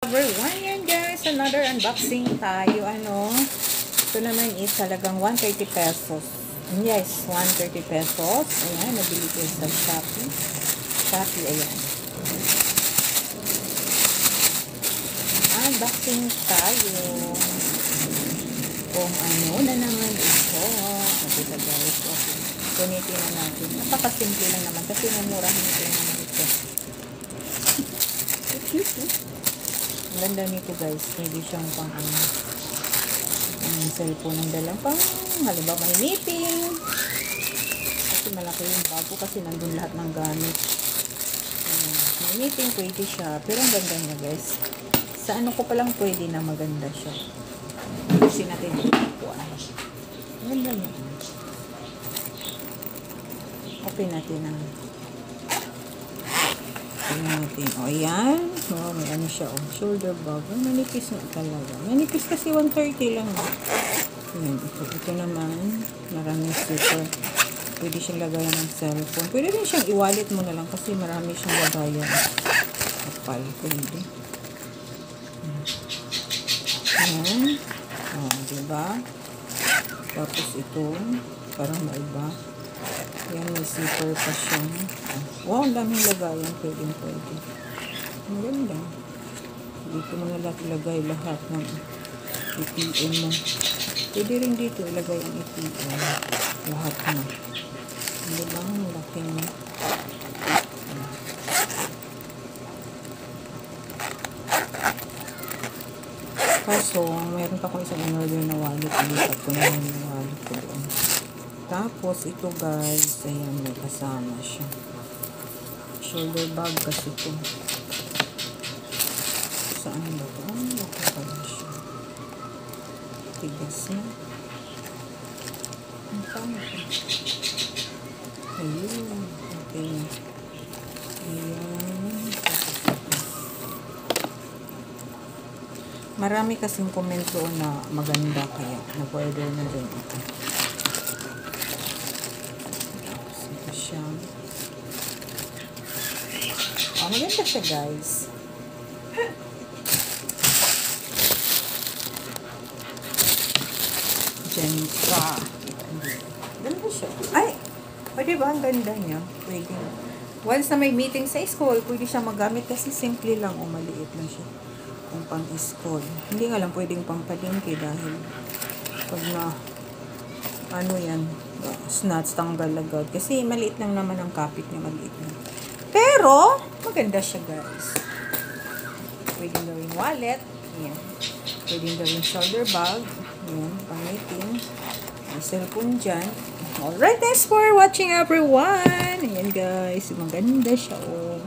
Everyone, yan guys, another unboxing tayo. Ito naman is talagang 130 pesos. Yes, 130 pesos. Ayan, nabili ko sa Shopee. Ayan. Unboxing tayo. Kung ano na naman ito. Ito guys, okay. Kunitin na natin. Napakasimple lang naman kasi mumurahin ito naman ito. Ang ganda nito guys, hindi siyang pang cellphone ng dalang pang halimbawa may meeting kasi malaki yung bago kasi nandun lahat ng gamit. May meeting pwede siya, pero ang ganda niya guys, sa ano ko palang pwede na maganda siya. Kasi natin ito ang ganda niya. Open natin ang natin. O, yan. O, may ano siya. O, shoulder bag. Manipis na talaga. Manipis kasi 130 lang. Yan. Ito naman. Maraming sticker. Pwede siyang lagayan ng cellphone. Pwede rin siyang i-wallet mo na lang kasi marami siyang lagayan. Kapal. Pwede. Yan. O, diba? Tapos ito. Parang maiba. Yan, may zipper pa siya. Wow, ang daming lagayan. Pwede. Ang ganda. Dito mo na lahat ilagay lahat ng ATM mo. Pwede rin dito ilagay ang ATM. Lahat na. Hindi ba? Ang laki niya. Kaso, mayroon pa akong isang in-order na wallet. Ilipat ko na yung wallet ko doon. Tapos, ito guys, ayan, may kasama siya. Shoulder bag kasi ito. Saan ba ito? Laki pala siya. Tigas na. Ang pangit. Ayun. Okay. Ayan. Marami kasing comment doon na maganda kaya nag-order na rin ito. Oh, maganda siya guys. Jenka. Ganda siya. Ay! Pwede ba? Ang ganda niya. Pwede. Once na may meeting sa school, pwede siya magamit kasi simple lang o maliit lang siya. Kung pang school. Hindi nga lang pwedeng pang palengke dahil pag na ano yan, snatch tanggal agad. Kasi maliit lang naman ang kapit niya. Maliit lang. Pero, maganda siya guys. Pwedeng gawing wallet. Ayan. Pwedeng gawing shoulder bag. Ayan, pang-meeting. May cellphone dyan. Alright, thanks for watching everyone. Ayan guys, maganda siya. Oh.